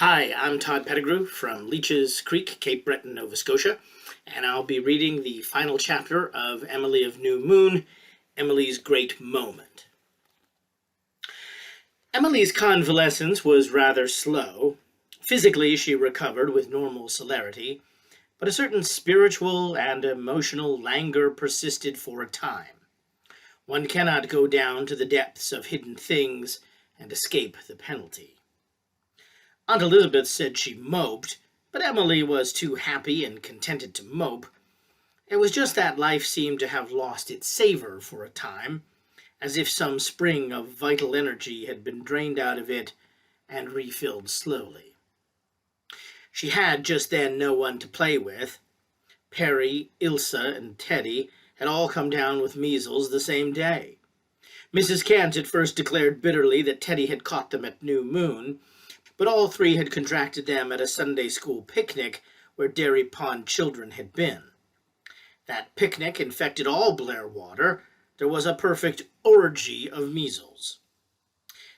Hi, I'm Todd Pettigrew from Leeches Creek, Cape Breton, Nova Scotia, and I'll be reading the final chapter of Emily of New Moon, Emily's Great Moment. Emily's convalescence was rather slow. Physically, she recovered with normal celerity, but a certain spiritual and emotional languor persisted for a time. One cannot go down to the depths of hidden things and escape the penalty. Aunt Elizabeth said she moped, but Emily was too happy and contented to mope. It was just that life seemed to have lost its savor for a time, as if some spring of vital energy had been drained out of it and refilled slowly. She had just then no one to play with. Perry, Ilsa, and Teddy had all come down with measles the same day. Mrs. Kent at first declared bitterly that Teddy had caught them at New Moon, but all three had contracted them at a Sunday school picnic where Dairy Pond children had been. That picnic infected all Blairwater. There was a perfect orgy of measles.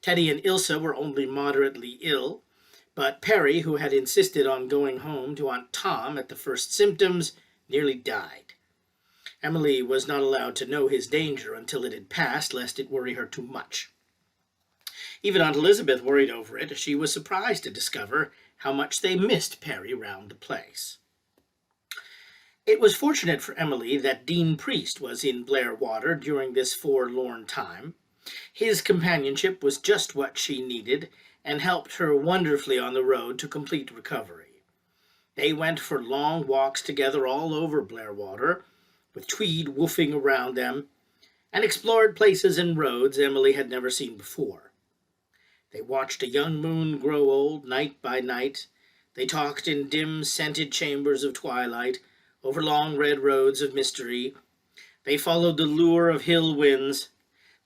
Teddy and Ilsa were only moderately ill, but Perry, who had insisted on going home to Aunt Tom at the first symptoms, nearly died. Emily was not allowed to know his danger until it had passed, lest it worry her too much. Even Aunt Elizabeth worried over it. She was surprised to discover how much they missed Perry round the place. It was fortunate for Emily that Dean Priest was in Blairwater during this forlorn time. His companionship was just what she needed and helped her wonderfully on the road to complete recovery. They went for long walks together all over Blairwater, with Tweed woofing around them, and explored places and roads Emily had never seen before. They watched a young moon grow old night by night. They talked in dim, scented chambers of twilight, over long red roads of mystery. They followed the lure of hill winds.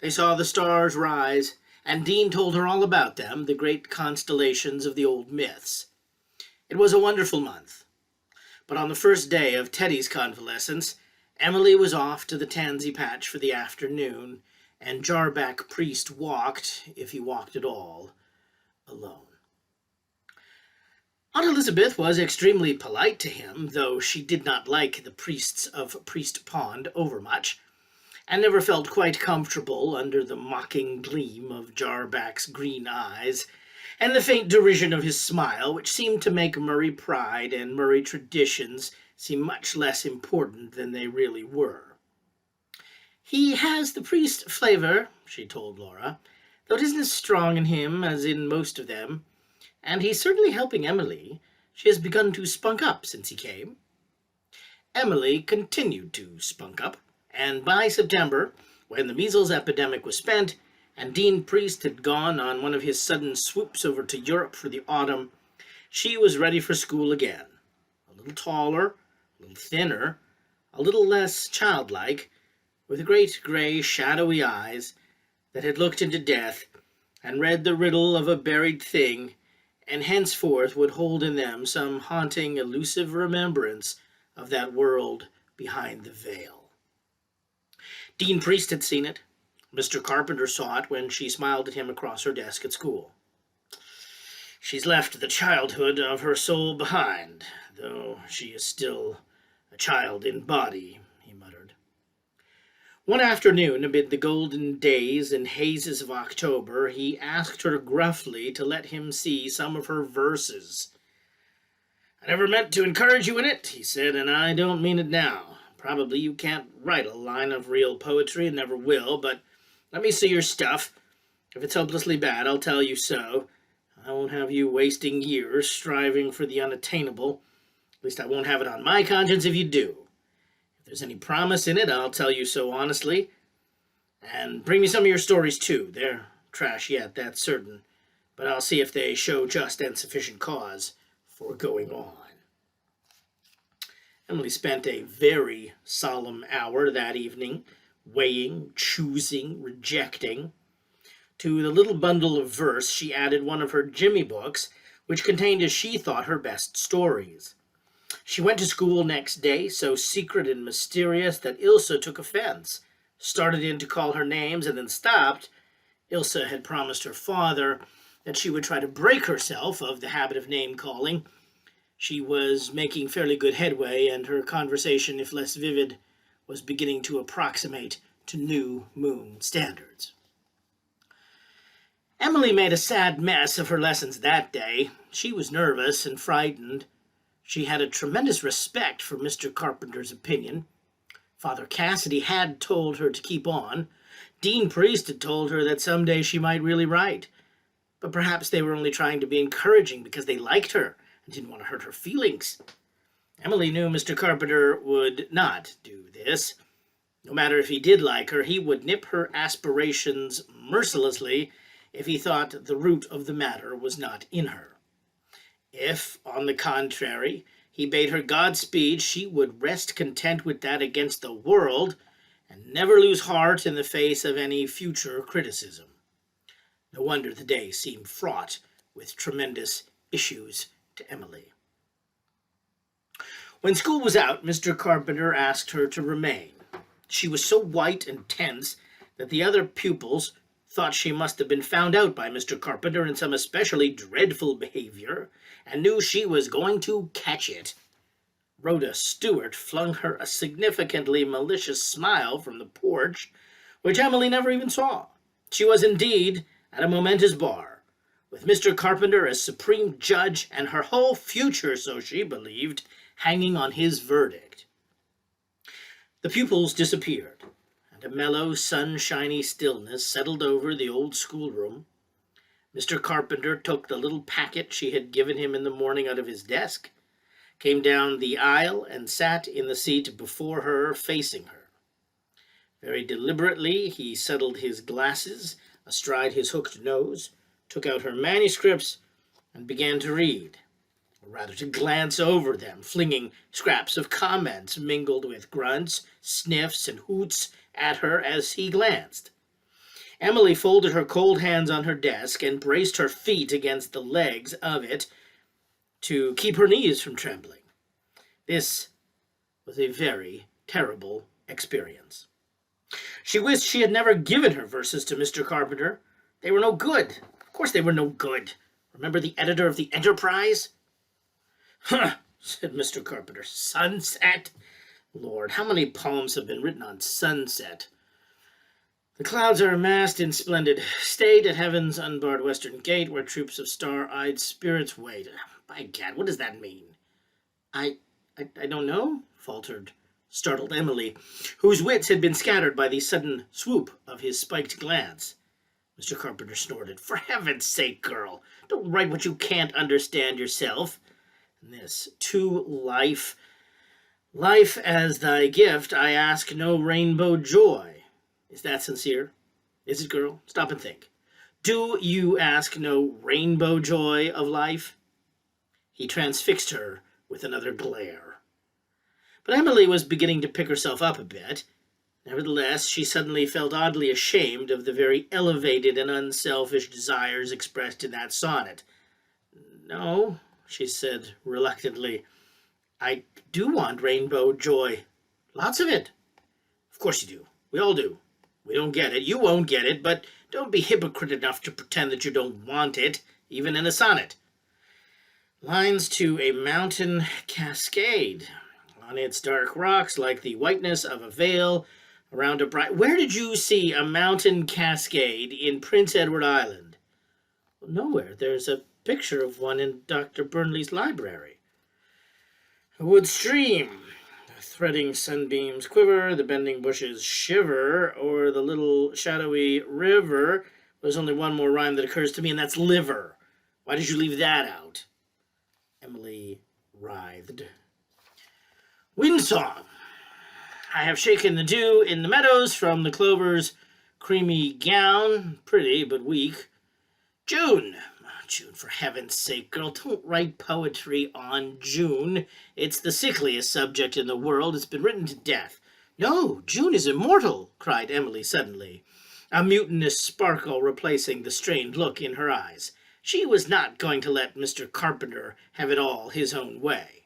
They saw the stars rise, and Dean told her all about them, the great constellations of the old myths. It was a wonderful month. But on the first day of Teddy's convalescence, Emily was off to the tansy patch for the afternoon, and Jarback Priest walked, if he walked at all, alone. Aunt Elizabeth was extremely polite to him, though she did not like the priests of Priest Pond overmuch, and never felt quite comfortable under the mocking gleam of Jarback's green eyes, and the faint derision of his smile, which seemed to make Murray pride and Murray traditions seem much less important than they really were. "He has the priest flavor," she told Laura, "though it isn't as strong in him as in most of them. And he's certainly helping Emily. She has begun to spunk up since he came." Emily continued to spunk up, and by September, when the measles epidemic was spent, and Dean Priest had gone on one of his sudden swoops over to Europe for the autumn, she was ready for school again. A little taller, a little thinner, a little less childlike, with great grey shadowy eyes that had looked into death and read the riddle of a buried thing, and henceforth would hold in them some haunting, elusive remembrance of that world behind the veil. Dean Priest had seen it. Mr. Carpenter saw it when she smiled at him across her desk at school. "She's left the childhood of her soul behind, though she is still a child in body," he muttered. One afternoon, amid the golden days and hazes of October, he asked her gruffly to let him see some of her verses. "I never meant to encourage you in it," he said, "and I don't mean it now. Probably you can't write a line of real poetry and never will, but let me see your stuff. If it's hopelessly bad, I'll tell you so. I won't have you wasting years striving for the unattainable. At least I won't have it on my conscience if you do. If there's any promise in it, I'll tell you so honestly. And bring me some of your stories, too. They're trash yet, that's certain, but I'll see if they show just and sufficient cause for going on." Emily spent a very solemn hour that evening, weighing, choosing, rejecting. To the little bundle of verse she added one of her Jimmy books, which contained, as she thought, her best stories. She went to school next day, so secret and mysterious that Ilsa took offense, started in to call her names, and then stopped. Ilsa had promised her father that she would try to break herself of the habit of name-calling. She was making fairly good headway, and her conversation, if less vivid, was beginning to approximate to new moon standards. Emily made a sad mess of her lessons that day. She was nervous and frightened. She had a tremendous respect for Mr. Carpenter's opinion. Father Cassidy had told her to keep on. Dean Priest had told her that someday she might really write. But perhaps they were only trying to be encouraging because they liked her and didn't want to hurt her feelings. Emily knew Mr. Carpenter would not do this. No matter if he did like her, he would nip her aspirations mercilessly if he thought the root of the matter was not in her. If, on the contrary, he bade her Godspeed, she would rest content with that against the world and never lose heart in the face of any future criticism. No wonder the day seemed fraught with tremendous issues to Emily. When school was out, Mr. Carpenter asked her to remain. She was so white and tense that the other pupils thought she must have been found out by Mr. Carpenter in some especially dreadful behavior, and knew she was going to catch it. Rhoda Stewart flung her a significantly malicious smile from the porch, which Emily never even saw. She was indeed at a momentous bar, with Mr. Carpenter as supreme judge and her whole future, so she believed, hanging on his verdict. The pupils disappeared, and a mellow, sunshiny stillness settled over the old schoolroom. Mr. Carpenter took the little packet she had given him in the morning out of his desk, came down the aisle, and sat in the seat before her, facing her. Very deliberately, he settled his glasses astride his hooked nose, took out her manuscripts, and began to read, or rather to glance over them, flinging scraps of comments mingled with grunts, sniffs, and hoots at her as he glanced. Emily folded her cold hands on her desk and braced her feet against the legs of it to keep her knees from trembling. This was a very terrible experience. She wished she had never given her verses to Mr. Carpenter. They were no good. Of course they were no good. Remember the editor of the Enterprise? Huh, said Mr. Carpenter. Sunset? Lord, how many poems have been written on sunset? The clouds are massed in splendid state at heaven's unbarred western gate, where troops of star-eyed spirits wait. By gad, what does that mean? I don't know, faltered startled Emily, whose wits had been scattered by the sudden swoop of his spiked glance. Mr. Carpenter snorted. For heaven's sake, girl, don't write what you can't understand yourself. And this, to life as thy gift, I ask no rainbow joy. Is that sincere? Is it, girl? Stop and think. Do you ask no rainbow joy of life? He transfixed her with another glare. But Emily was beginning to pick herself up a bit. Nevertheless, she suddenly felt oddly ashamed of the very elevated and unselfish desires expressed in that sonnet. No, she said reluctantly, I do want rainbow joy. Lots of it. Of course you do. We all do. We don't get it. You won't get it, but don't be hypocrite enough to pretend that you don't want it, even in a sonnet. Lines to a mountain cascade. On its dark rocks, like the whiteness of a veil around a bright... Where did you see a mountain cascade in Prince Edward Island? Well, nowhere. There's a picture of one in Dr. Burnley's library. A wood stream. The threading sunbeams quiver, the bending bushes shiver, or the little shadowy river. There's only one more rhyme that occurs to me, and that's liver. Why did you leave that out? Emily writhed. Windsong. I have shaken the dew in the meadows from the clover's creamy gown. Pretty, but weak. June. June, for heaven's sake, girl, don't write poetry on June. It's the sickliest subject in the world. It's been written to death. No, June is immortal, cried Emily suddenly, a mutinous sparkle replacing the strained look in her eyes. She was not going to let Mr. Carpenter have it all his own way.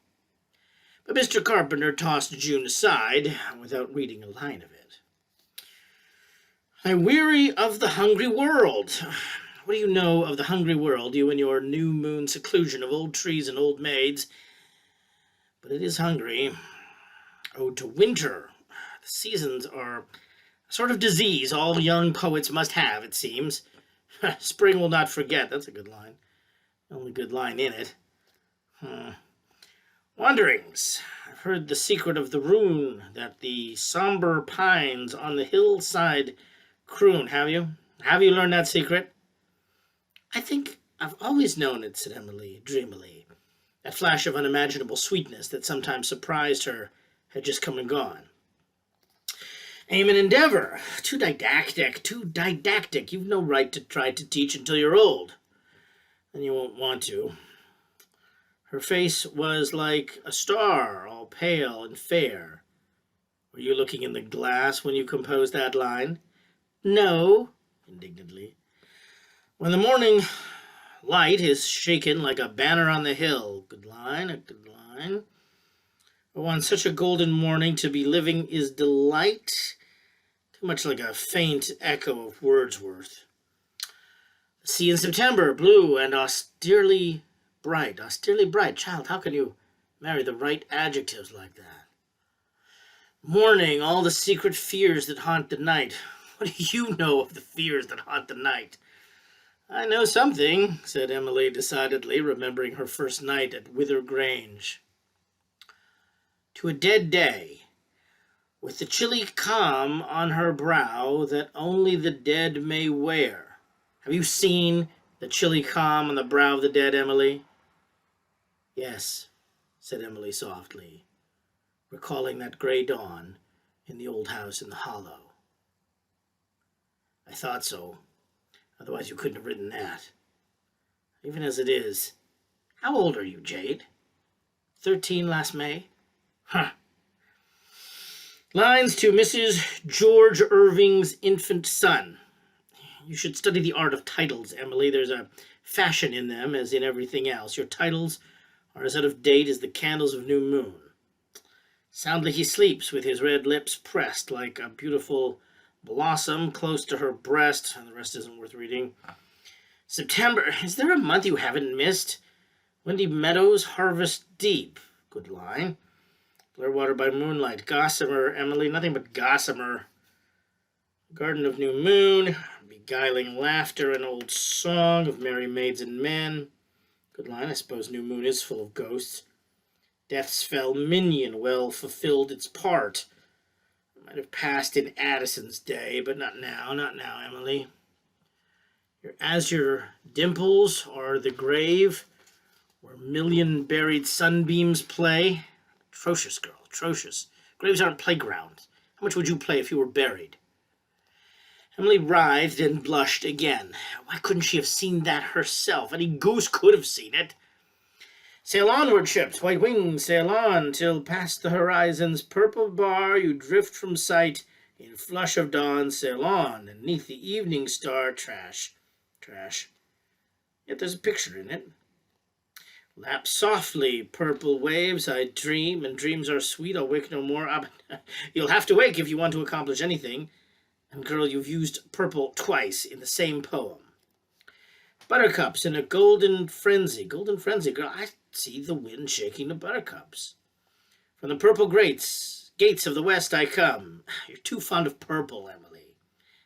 But Mr. Carpenter tossed June aside without reading a line of it. I weary of the hungry world. What do you know of the hungry world, you and your new moon seclusion of old trees and old maids? But it is hungry. Ode to winter. The seasons are a sort of disease all young poets must have, it seems. Spring will not forget. That's a good line. The only good line in it. Wanderings. I've heard the secret of the rune that the somber pines on the hillside croon. Have you? Have you learned that secret? I think I've always known it, said Emily dreamily. That flash of unimaginable sweetness that sometimes surprised her had just come and gone. Aim and endeavor. Too didactic, too didactic. You've no right to try to teach until you're old. And you won't want to. Her face was like a star, all pale and fair. Were you looking in the glass when you composed that line? No, indignantly. When the morning light is shaken like a banner on the hill. Good line, a good line. Oh, on such a golden morning to be living is delight. Too much like a faint echo of Wordsworth. The sea in September, blue and austerely bright. Austerely bright. Child, how can you marry the right adjectives like that? Morning, all the secret fears that haunt the night. What do you know of the fears that haunt the night? I know something, said Emily decidedly, remembering her first night at Wither Grange. To a dead day, with the chilly calm on her brow that only the dead may wear. Have you seen the chilly calm on the brow of the dead, Emily? Yes, said Emily softly, recalling that gray dawn in the old house in the hollow. I thought so. Otherwise you couldn't have written that. Even as it is. How old are you, Jade? 13 last May? Huh. Lines to Mrs. George Irving's infant son. You should study the art of titles, Emily. There's a fashion in them, as in everything else. Your titles are as out of date as the candles of new moon. Soundly he sleeps, with his red lips pressed like a beautiful blossom close to her breast. And the rest isn't worth reading. September. Is there a month you haven't missed? Windy Meadows, Harvest Deep. Good line. Blairwater by Moonlight. Gossamer, Emily. Nothing but gossamer. Garden of New Moon. Beguiling Laughter. An old song of merry maids and men. Good line. I suppose New Moon is full of ghosts. Death's fell minion well fulfilled its part. It might have passed in Addison's day, but not now, Emily. Your azure dimples are the grave where million buried sunbeams play. Atrocious, girl, atrocious. Graves aren't playgrounds. How much would you play if you were buried? Emily writhed and blushed again. Why couldn't she have seen that herself? Any goose could have seen it. Sail onward, ships, white wings, sail on, till past the horizon's purple bar you drift from sight in flush of dawn. Sail on, and 'neath the evening star, trash. Yet there's a picture in it. Lap softly, purple waves, I dream, and dreams are sweet, I'll wake no more. You'll have to wake if you want to accomplish anything. And girl, you've used purple twice in the same poem. Buttercups in a golden frenzy. Golden frenzy, girl, I see the wind shaking the buttercups. From the purple gates of the west I come. You're too fond of purple, Emily.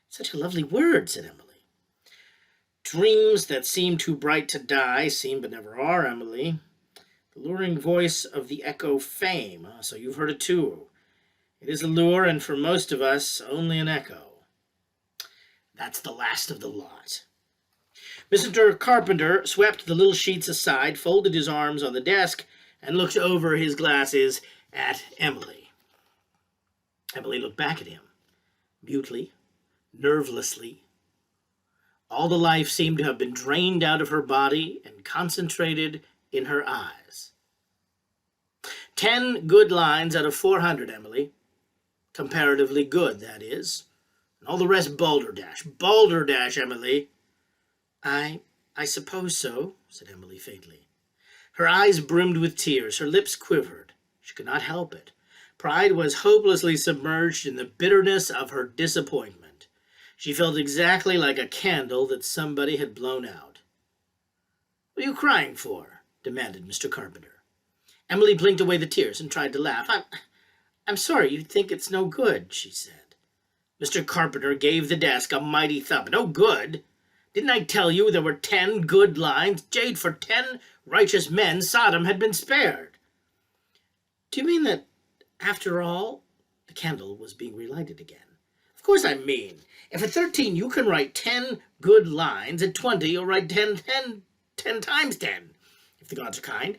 Such a lovely word, said Emily. Dreams that seem too bright to die, seem but never are, Emily. The luring voice of the echo fame. So you've heard it too. It is a lure, and for most of us, only an echo. That's the last of the lot. Mr. Carpenter swept the little sheets aside, folded his arms on the desk, and looked over his glasses at Emily. Emily looked back at him, mutely, nervelessly. All the life seemed to have been drained out of her body and concentrated in her eyes. 10 good lines out of 400, Emily. Comparatively good, that is. And all the rest balderdash. Balderdash, Emily. I suppose so, said Emily faintly. Her eyes brimmed with tears. Her lips quivered. She could not help it. Pride was hopelessly submerged in the bitterness of her disappointment. She felt exactly like a candle that somebody had blown out. "What are you crying for?" demanded Mr. Carpenter. Emily blinked away the tears and tried to laugh. I'm sorry you think it's no good," she said. Mr. Carpenter gave the desk a mighty thump. "No good? Didn't I tell you there were 10 good lines? Jade, for 10 righteous men, Sodom had been spared." "Do you mean that, after all—" The candle was being relighted again. "Of course I mean. If at 13 you can write 10 good lines, at 20 you'll write 10 times 10, if the gods are kind.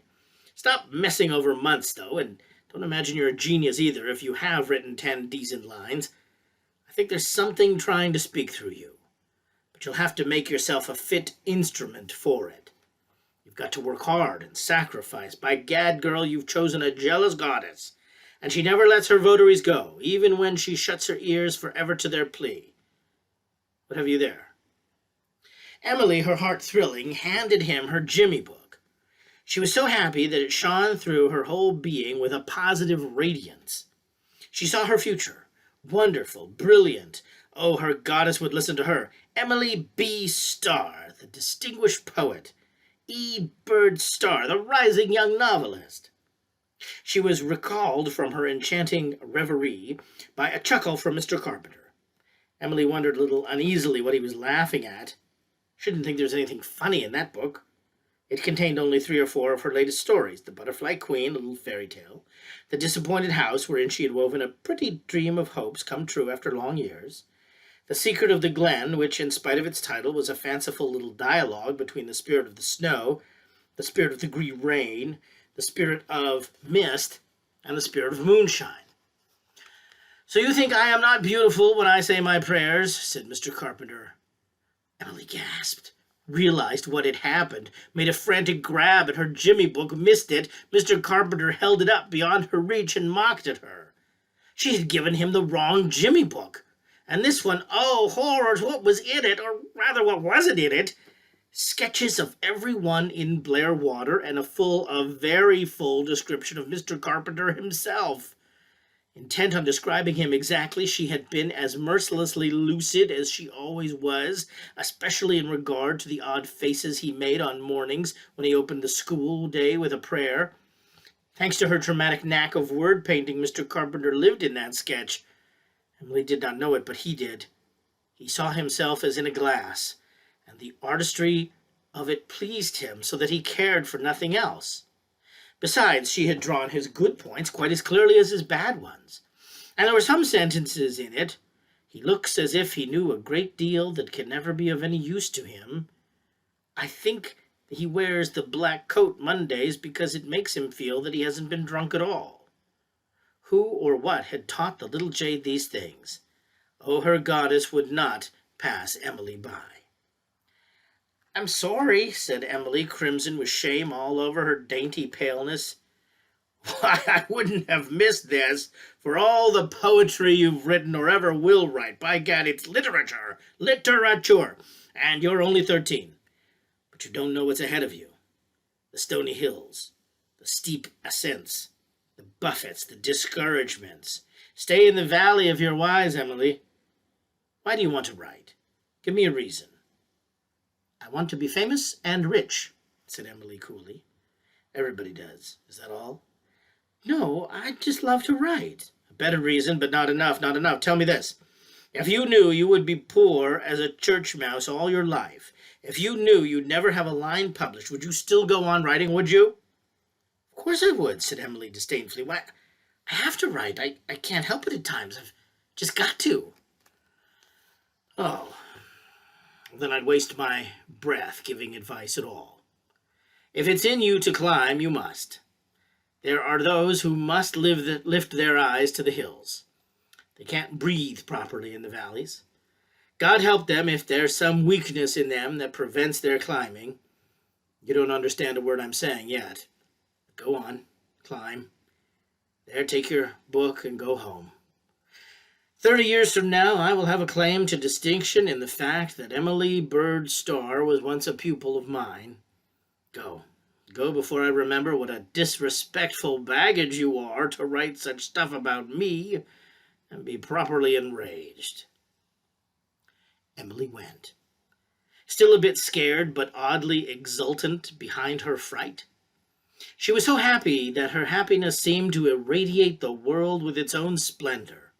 Stop messing over months, though, and don't imagine you're a genius either if you have written 10 decent lines. I think there's something trying to speak through you, but you'll have to make yourself a fit instrument for it. You've got to work hard and sacrifice. By gad, girl, you've chosen a jealous goddess, and she never lets her votaries go, even when she shuts her ears forever to their plea. What have you there?" Emily, her heart thrilling, handed him her Jimmy book. She was so happy that it shone through her whole being with a positive radiance. She saw her future, wonderful, brilliant. Oh, her goddess would listen to her. Emily B. Starr, the distinguished poet. E. Bird Starr, the rising young novelist. She was recalled from her enchanting reverie by a chuckle from Mr. Carpenter. Emily wondered a little uneasily what he was laughing at. Shouldn't think there's anything funny in that book. It contained only 3 or 4 of her latest stories: The Butterfly Queen, a little fairy tale; The Disappointed House, wherein she had woven a pretty dream of hopes come true after long years; The Secret of the Glen, which, in spite of its title, was a fanciful little dialogue between the spirit of the snow, the spirit of the green rain, the spirit of mist, and the spirit of moonshine. "So you think I am not beautiful when I say my prayers?" said Mr. Carpenter. Emily gasped, realized what had happened, made a frantic grab at her Jimmy book, missed it. Mr. Carpenter held it up beyond her reach and mocked at her. She had given him the wrong Jimmy book. And this one, oh, horrors, what was in it? Or rather, what wasn't in it? Sketches of everyone in Blairwater and a very full description of Mr. Carpenter himself. Intent on describing him exactly, she had been as mercilessly lucid as she always was, especially in regard to the odd faces he made on mornings when he opened the school day with a prayer. Thanks to her dramatic knack of word painting, Mr. Carpenter lived in that sketch. Emily did not know it, but he did. He saw himself as in a glass, and the artistry of it pleased him so that he cared for nothing else. Besides, she had drawn his good points quite as clearly as his bad ones, and there were some sentences in it. He looks as if he knew a great deal that can never be of any use to him. I think he wears the black coat Mondays because it makes him feel that he hasn't been drunk at all. Who or what had taught the little jade these things? Oh, her goddess would not pass Emily by. "I'm sorry," said Emily, crimson with shame all over her dainty paleness. "Why, I wouldn't have missed this for all the poetry you've written or ever will write. By gad, it's literature, and you're only 13. But you don't know what's ahead of you. The stony hills, the steep ascents, the buffets, the discouragements. Stay in the valley if you're wise, Emily. Why do you want to write? Give me a reason." "I want to be famous and rich," said Emily coolly. "Everybody does. Is that all?" "No, I just love to write." "A better reason, but not enough, not enough. Tell me this. If you knew you would be poor as a church mouse all your life, if you knew you'd never have a line published, would you still go on writing, would you?" "Of course I would," said Emily disdainfully. "Why, I have to write. I can't help it at times. I've just got to." "Oh, then I'd waste my breath giving advice at all. If it's in you to climb, you must. There are those who must lift their eyes to the hills. They can't breathe properly in the valleys. God help them if there's some weakness in them that prevents their climbing. You don't understand a word I'm saying yet. Go on, climb. There, take your book and go home. 30 years from now, I will have a claim to distinction in the fact that Emily Bird Starr was once a pupil of mine. Go before I remember what a disrespectful baggage you are to write such stuff about me and be properly enraged." Emily went, still a bit scared but oddly exultant behind her fright. She was so happy that her happiness seemed to irradiate the world with its own splendor.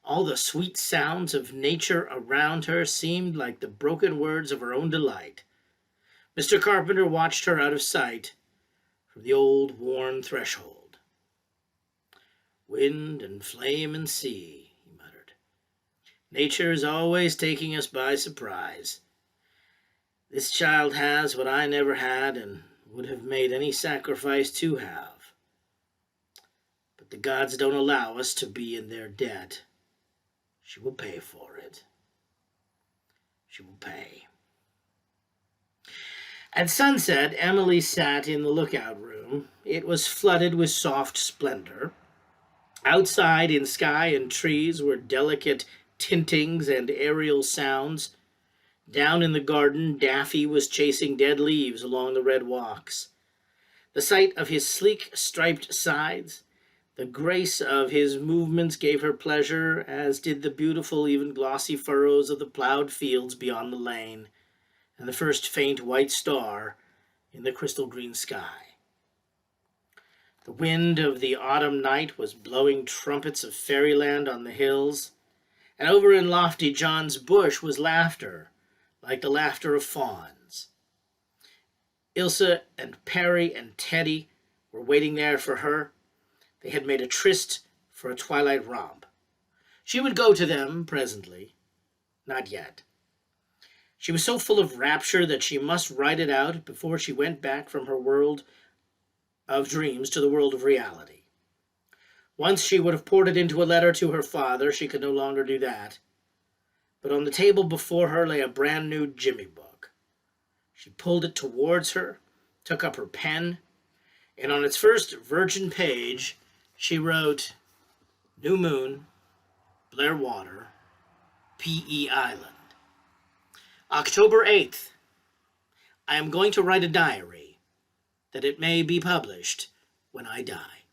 All the sweet sounds of nature around her seemed like the broken words of her own delight. Mr. Carpenter watched her out of sight from the old worn threshold. "Wind and flame and sea," he muttered. "Nature is always taking us by surprise. This child has what I never had and would have made any sacrifice to have. But the gods don't allow us to be in their debt. She will pay for it. She will pay." At sunset, Emily sat in the lookout room. It was flooded with soft splendor. Outside, in sky and trees, were delicate tintings and aerial sounds. Down in the garden, Daffy was chasing dead leaves along the red walks. The sight of his sleek, striped sides, the grace of his movements gave her pleasure, as did the beautiful, even glossy furrows of the plowed fields beyond the lane, and the first faint white star in the crystal green sky. The wind of the autumn night was blowing trumpets of fairyland on the hills, and over in lofty John's bush was laughter, like the laughter of fawns. Ilse and Perry and Teddy were waiting there for her. They had made a tryst for a twilight romp. She would go to them presently. Not yet. She was so full of rapture that she must write it out before she went back from her world of dreams to the world of reality. Once she would have poured it into a letter to her father. She could no longer do that. But on the table before her lay a brand new Jimmy book. She pulled it towards her, took up her pen, and on its first virgin page she wrote, "New Moon, Blair Water, P.E. Island. October 8th. I am going to write a diary, that it may be published when I die."